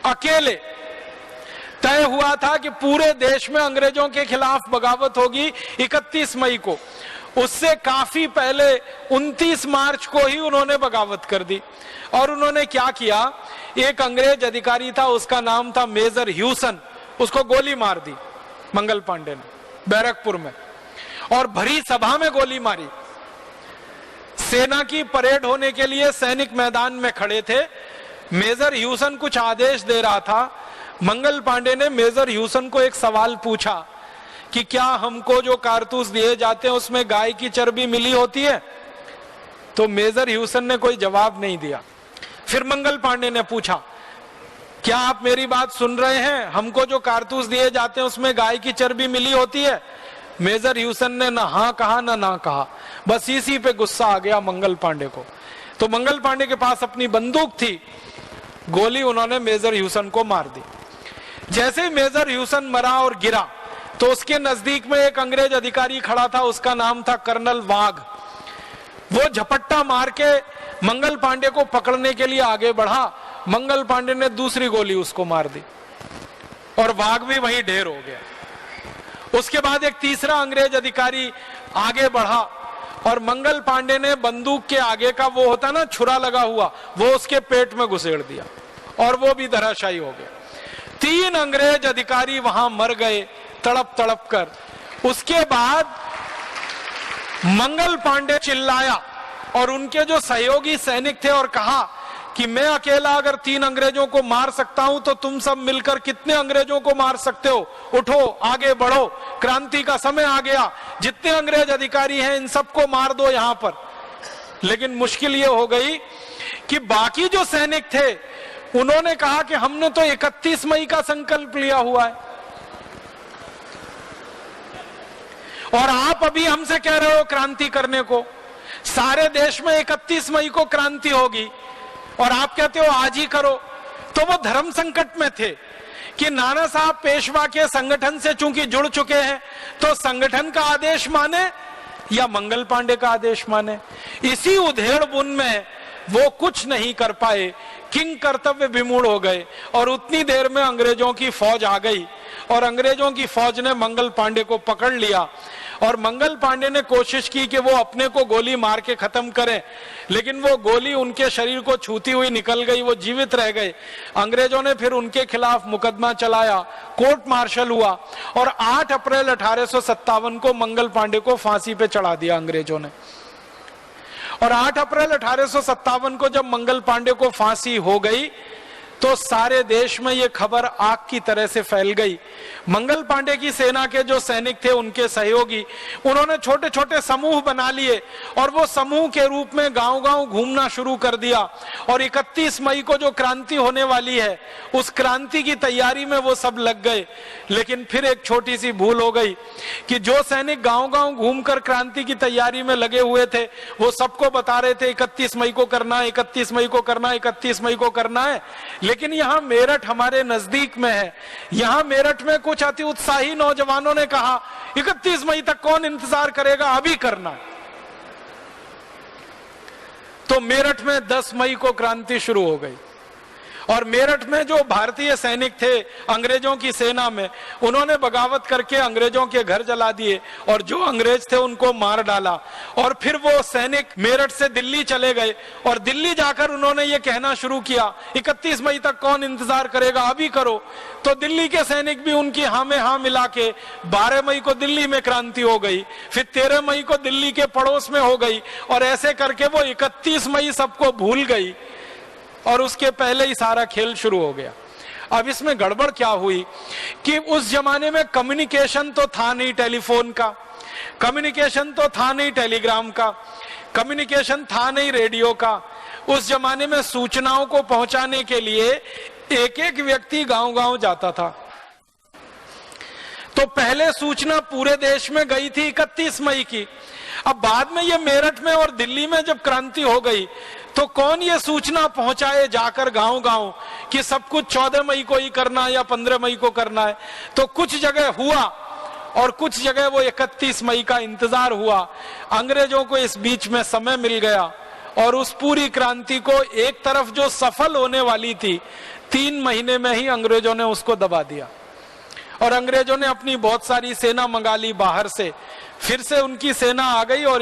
अकेले तय हुआ था कि पूरे देश में अंग्रेजों के खिलाफ बगावत होगी 31 मई को। उससे काफी पहले 29 मार्च को ही उन्होंने बगावत कर दी। और उन्होंने क्या किया, एक अंग्रेज अधिकारी था, उसका नाम था मेजर ह्यूसन, उसको गोली मार दी मंगल पांडे ने बैरकपुर में, और भरी सभा में गोली मारी। सेना की परेड होने के लिए सैनिक मैदान में खड़े थे। मेजर ह्यूसन कुछ आदेश दे रहा था। मंगल पांडे ने मेजर ह्यूसन को एक सवाल पूछा कि क्या हमको जो कारतूस दिए जाते हैं उसमें गाय की चर्बी मिली होती है? तो मेजर ह्यूसन ने कोई जवाब नहीं दिया। फिर मंगल पांडे ने पूछा, क्या आप मेरी बात सुन रहे हैं? हमको जो कारतूस दिए जाते हैं उसमें गाय की चर्बी मिली होती है? मेजर ह्यूसन ने ना हाँ कहा ना कहा। बस इसी पे गुस्सा आ गया मंगल पांडे को। तो मंगल पांडे के पास अपनी बंदूक थी, गोली उन्होंने मेजर ह्यूसन को मार दी। जैसे ही मेजर ह्यूसन मरा और गिरा तो उसके नजदीक में एक अंग्रेज अधिकारी खड़ा था, उसका नाम था कर्नल वाघ। वो झपट्टा मार के मंगल पांडे को पकड़ने के लिए आगे बढ़ा। मंगल पांडे ने दूसरी गोली उसको मार दी और वाघ भी वहीं ढेर हो गया। उसके बाद एक तीसरा अंग्रेज अधिकारी आगे बढ़ा और मंगल पांडे ने बंदूक के आगे का वो होता ना छुरा लगा हुआ, वो उसके पेट में घुसेड़ दिया और वो भी धराशायी हो गया। 3 अंग्रेज अधिकारी वहां मर गए तड़प तड़प कर। उसके बाद मंगल पांडे चिल्लाया और उनके जो सहयोगी सैनिक थे और कहा कि मैं अकेला अगर 3 अंग्रेजों को मार सकता हूं तो तुम सब मिलकर कितने अंग्रेजों को मार सकते हो? उठो, आगे बढ़ो, क्रांति का समय आ गया, जितने अंग्रेज अधिकारी हैं इन सबको मार दो यहां पर। लेकिन मुश्किल ये हो गई कि बाकी जो सैनिक थे उन्होंने कहा कि हमने तो 31 मई का संकल्प लिया हुआ है और आप अभी हमसे कह रहे हो क्रांति करने को। सारे देश में 31 मई को क्रांति होगी और आप कहते हो आज ही करो। तो वो धर्म संकट में थे कि नाना साहब पेशवा के संगठन से चूंकि जुड़ चुके हैं तो संगठन का आदेश माने या मंगल पांडे का आदेश माने। इसी उधेड़ बुन में वो कुछ नहीं कर पाए, किंग कर्तव्य विमूढ़ हो गए और उतनी देर में अंग्रेजों की फौज आ गई और अंग्रेजों की फौज ने मंगल पांडे को पकड़ लिया। और मंगल पांडे ने कोशिश की कि वो अपने को गोली मार के खत्म करें, लेकिन वो गोली उनके शरीर को छूती हुई निकल गई, वो जीवित रह गए। अंग्रेजों ने फिर उनके खिलाफ मुकदमा चलाया, कोर्ट मार्शल हुआ और 8 अप्रैल 1857 को मंगल पांडे को फांसी पे चढ़ा दिया अंग्रेजों ने। और 8 अप्रैल 1857 को जब मंगल पांडे को फांसी हो गई तो सारे देश में ये खबर आग की तरह से फैल गई। मंगल पांडे की सेना के जो सैनिक थे, उनके सहयोगी, उन्होंने छोटे छोटे समूह बना लिए और वो समूह के रूप में गांव-गांव घूमना शुरू कर दिया। और 31 मई को जो क्रांति होने वाली है उस क्रांति की तैयारी में वो सब लग गए। लेकिन फिर एक छोटी सी भूल हो गई कि जो सैनिक गांव-गांव घूमकर क्रांति की तैयारी में लगे हुए थे वो सबको बता रहे थे 31 मई को करना है, 31 मई को करना है, 31 मई को करना है। लेकिन यहां मेरठ हमारे नजदीक में है, यहां मेरठ में कुछ अति उत्साही नौजवानों ने कहा 31 मई तक कौन इंतजार करेगा, अभी करना है। तो मेरठ में 10 मई को क्रांति शुरू हो गई और मेरठ में जो भारतीय सैनिक थे अंग्रेजों की सेना में, उन्होंने बगावत करके अंग्रेजों के घर जला दिए और जो अंग्रेज थे उनको मार डाला। और फिर वो सैनिक मेरठ से दिल्ली चले गए और दिल्ली जाकर उन्होंने ये कहना शुरू किया 31 मई तक कौन इंतजार करेगा, अभी करो। तो दिल्ली के सैनिक भी उनकी हाँ में हाँ मिला के 12 मई को दिल्ली में क्रांति हो गई, फिर 13 मई को दिल्ली के पड़ोस में हो गई और ऐसे करके वो 31 मई सबको भूल गई और उसके पहले ही सारा खेल शुरू हो गया। अब इसमें गड़बड़ क्या हुई कि उस जमाने में कम्युनिकेशन तो था नहीं, टेलीफोन का कम्युनिकेशन तो था नहीं, टेलीग्राम का कम्युनिकेशन था नहीं, रेडियो का। उस जमाने में सूचनाओं को पहुंचाने के लिए एक एक व्यक्ति गांव-गांव जाता था। तो पहले सूचना पूरे देश में गई थी 31 मई की। अब बाद में ये मेरठ में और दिल्ली में जब क्रांति हो गई तो कौन ये सूचना पहुंचाए जाकर गांव-गांव कि सब कुछ 14 मई को ही करना है या 15 मई को करना है। तो कुछ जगह हुआ और कुछ जगह वो 31 मई का इंतजार हुआ। अंग्रेजों को इस बीच में समय मिल गया और उस पूरी क्रांति को एक तरफ जो सफल होने वाली थी 3 महीने में ही अंग्रेजों ने उसको दबा दिया और अंग्रेजों ने अपनी बहुत सारी सेना मंगा ली बाहर से, फिर से उनकी सेना आ गई और